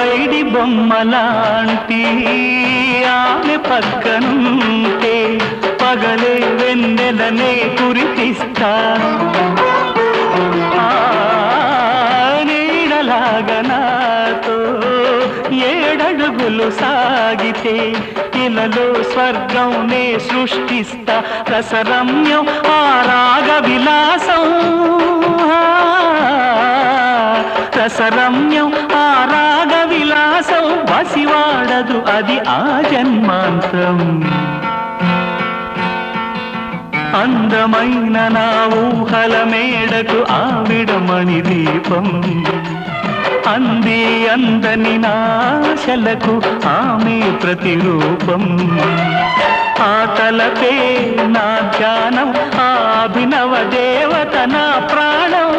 పైడి బొమ్మలాంటి ఆమె పక్కనుంటే పగలే వెన్నెలనే కురిపిస్తా నీడలాగా నాతో ఏడడుగులు సాగితే ఇలలో స్వర్గంనే సృష్టిస్తా రసరమ్యం ఆ రాగ విలాసం రసరమ్యం ఆ రాగ విలాసం వసివాడదు అది ఆ జన్మాంతం అందమైన నా ఊహల మేడకు ఆవిడమణి దీపం అంది అందని నాశలకు ఆమె ప్రతిరూపం ఆ తలపే నా ధ్యానం ఆ అభినవ దేవత నా ప్రాణం